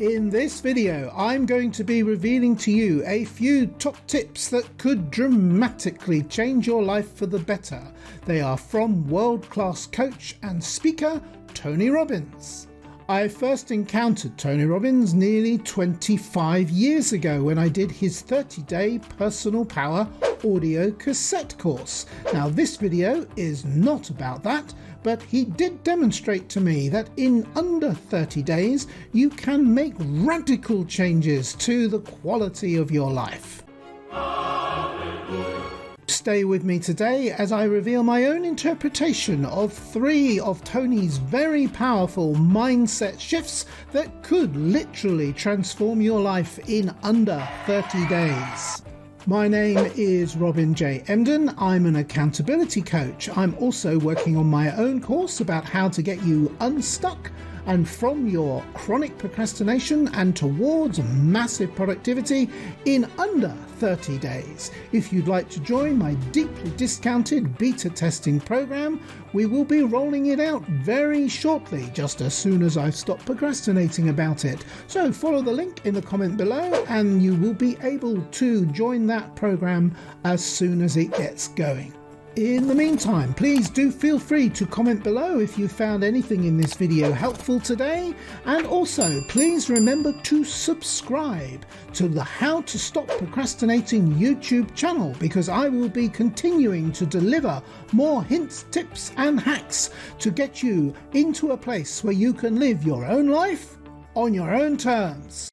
In this video, I'm going to be revealing to you a few top tips that could dramatically change your life for the better. They are from world-class coach and speaker, Tony Robbins. I first encountered Tony Robbins nearly 25 years ago when I did his 30-day personal power audio cassette course. Now this video is not about that, but he did demonstrate to me that in under 30 days you can make radical changes to the quality of your life. Stay with me today as I reveal my own interpretation of 3 of Tony's very powerful mindset shifts that could literally transform your life in under 30 days. My name is Robin J. Emdon. I'm an accountability coach. I'm also working on my own course about how to get you unstuck and from your chronic procrastination and towards massive productivity in under 30 days. If you'd like to join my deeply discounted beta testing program, we will be rolling it out very shortly, just as soon as I've stopped procrastinating about it. So follow the link in the comment below and you will be able to join that program as soon as it gets going. In the meantime, please do feel free to comment below if you found anything in this video helpful today, and also please remember to subscribe to the How to Stop Procrastinating YouTube channel, because I will be continuing to deliver more hints, tips and hacks to get you into a place where you can live your own life on your own terms.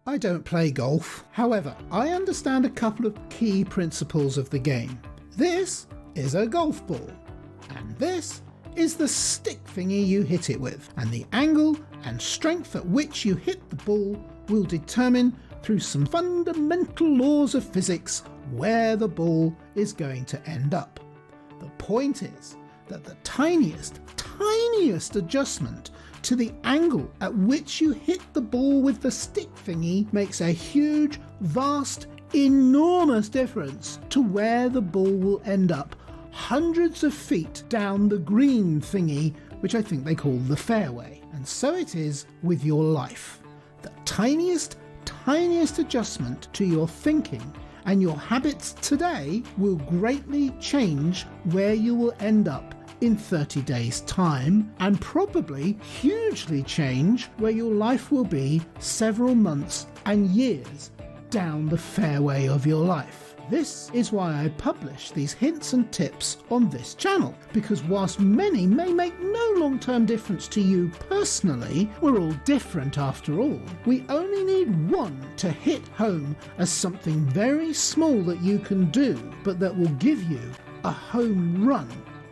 I don't play golf. However, I understand a couple of key principles of the game. This is a golf ball, and this is the stick thingy you hit it with, and the angle and strength at which you hit the ball will determine through some fundamental laws of physics where the ball is going to end up. The point is that the tiniest adjustment to the angle at which you hit the ball with the stick thingy makes a huge, vast, enormous difference to where the ball will end up hundreds of feet down the green thingy, which I think they call the fairway. And so it is with your life. The tiniest adjustment to your thinking and your habits today will greatly change where you will end up in 30 days time, and probably hugely change where your life will be several months and years down the fairway of your life. This is why I publish these hints and tips on this channel, because whilst many may make no long-term difference to you personally, we're all different after all. We only need one to hit home as something very small that you can do, but that will give you a home run,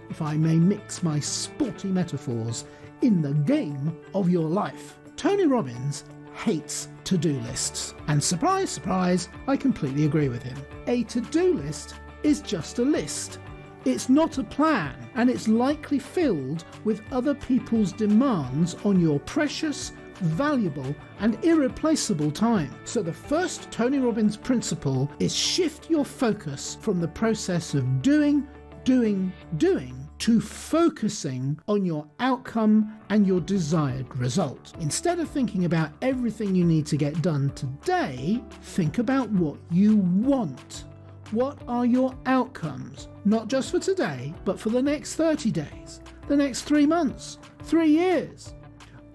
if I may mix my sporty metaphors, in the game of your life. Tony Robbins hates to-do lists. And surprise, surprise, I completely agree with him. A to-do list is just a list. It's not a plan, and it's likely filled with other people's demands on your precious, valuable and irreplaceable time. So the first Tony Robbins principle is shift your focus from the process of doing to focusing on your outcome and your desired result. Instead of thinking about everything you need to get done today, think about what you want. What are your outcomes? Not just for today, but for the next 30 days, the next 3 months, 3 years.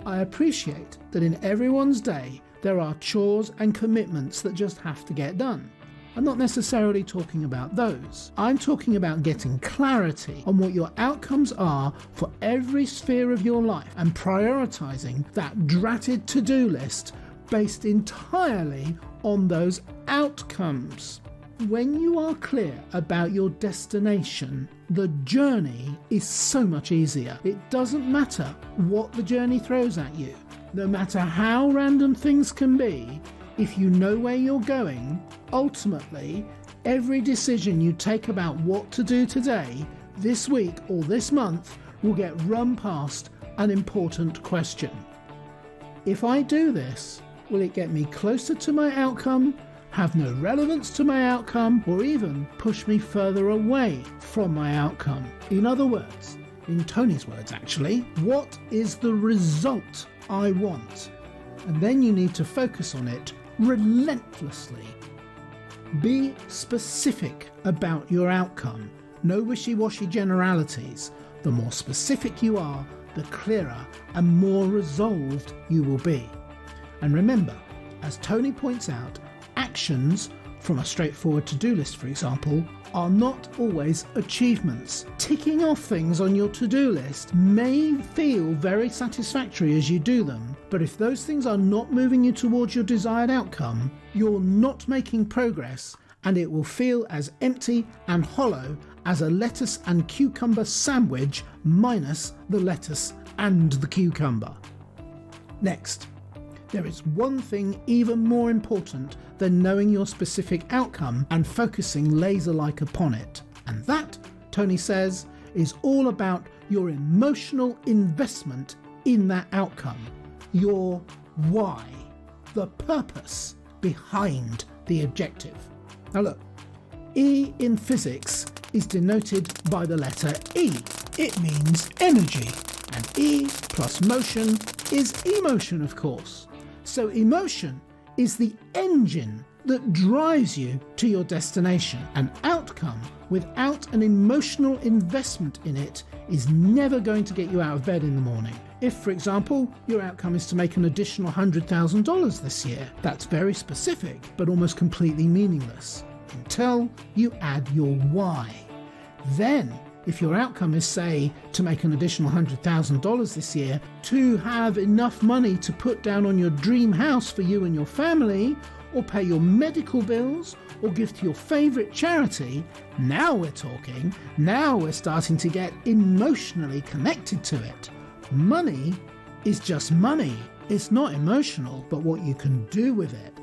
I appreciate that in everyone's day there are chores and commitments that just have to get done. I'm not necessarily talking about those. I'm talking about getting clarity on what your outcomes are for every sphere of your life and prioritizing that dratted to-do list based entirely on those outcomes. When you are clear about your destination, the journey is so much easier. It doesn't matter what the journey throws at you. No matter how random things can be, if you know where you're going, ultimately, every decision you take about what to do today, this week or this month will get run past an important question. If I do this, will it get me closer to my outcome, have no relevance to my outcome, or even push me further away from my outcome. In other words, in Tony's words actually, what is the result I want? And then you need to focus on it relentlessly. Be specific about your outcome. No wishy-washy generalities. The more specific you are, the clearer and more resolved you will be. And remember, as Tony points out, actions from a straightforward to-do list, for example, are not always achievements. Ticking off things on your to-do list may feel very satisfactory as you do them, but if those things are not moving you towards your desired outcome, you're not making progress, and it will feel as empty and hollow as a lettuce and cucumber sandwich minus the lettuce and the cucumber. Next, there is one thing even more important than knowing your specific outcome and focusing laser-like upon it. And that, Tony says, is all about your emotional investment in that outcome. Your why. The purpose behind the objective. Now look, E in physics is denoted by the letter E. It means energy. And E plus motion is emotion, of course. So emotion is the engine that drives you to your destination. An outcome without an emotional investment in it is never going to get you out of bed in the morning. If, for example, your outcome is to make an additional $100,000 this year, that's very specific, but almost completely meaningless until you add your why. Then, if your outcome is, say, to make an additional $100,000 this year, to have enough money to put down on your dream house for you and your family, or pay your medical bills, or give to your favourite charity, now we're talking. Now we're starting to get emotionally connected to it. Money is just money. It's not emotional, but what you can do with it,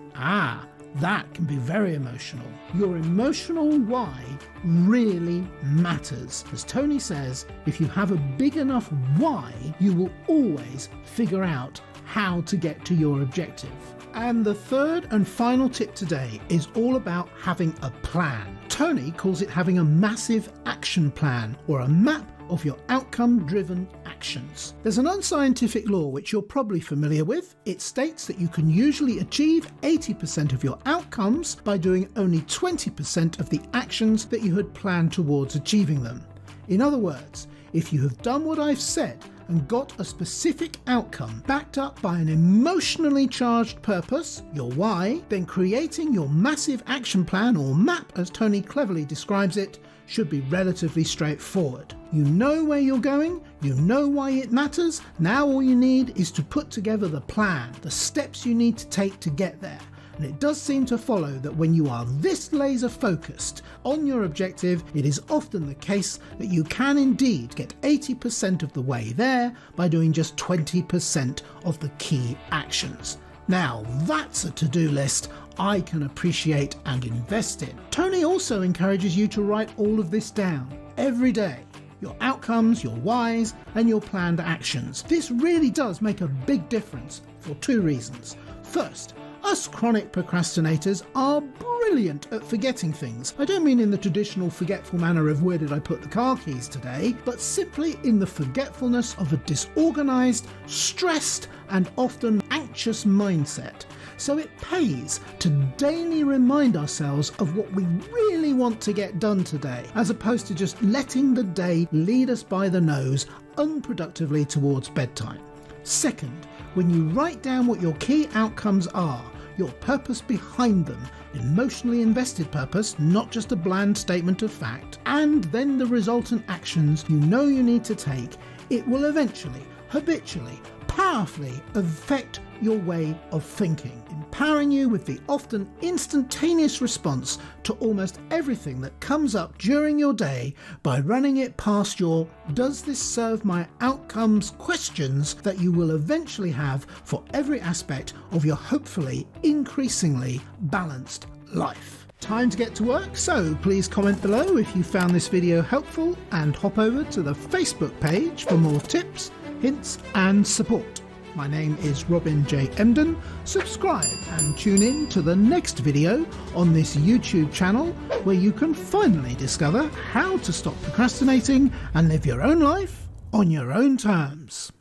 that can be very emotional. Your emotional why really matters. As Tony says, if you have a big enough why, you will always figure out how to get to your objective. And the third and final tip today is all about having a plan. Tony calls it having a massive action plan, or a map of your outcome-driven actions. There's an unscientific law which you're probably familiar with. It states that you can usually achieve 80% of your outcomes by doing only 20% of the actions that you had planned towards achieving them. In other words, if you have done what I've said and got a specific outcome backed up by an emotionally charged purpose, your why, then creating your massive action plan, or map as Tony cleverly describes it, should be relatively straightforward. You know where you're going, you know why it matters. Now all you need is to put together the plan, the steps you need to take to get there. And it does seem to follow that when you are this laser focused on your objective, it is often the case that you can indeed get 80% of the way there by doing just 20% of the key actions. Now that's a to-do list I can appreciate and invest in. Tony also encourages you to write all of this down every day. Your outcomes, your whys, and your planned actions. This really does make a big difference for two reasons. First, us chronic procrastinators are brilliant at forgetting things. I don't mean in the traditional forgetful manner of where did I put the car keys today, but simply in the forgetfulness of a disorganized, stressed, and often anxious mindset. So it pays to daily remind ourselves of what we really want to get done today, as opposed to just letting the day lead us by the nose unproductively towards bedtime. Second, when you write down what your key outcomes are, your purpose behind them, emotionally invested purpose, not just a bland statement of fact, and then the resultant actions you know you need to take, it will eventually, habitually, powerfully affect your way of thinking, empowering you with the often instantaneous response to almost everything that comes up during your day by running it past your "does this serve my outcomes" questions that you will eventually have for every aspect of your hopefully increasingly balanced life. Time to get to work, so please comment below if you found this video helpful and hop over to the Facebook page for more tips, hints and support. My name is Robin J. Emdon. Subscribe and tune in to the next video on this YouTube channel where you can finally discover how to stop procrastinating and live your own life on your own terms.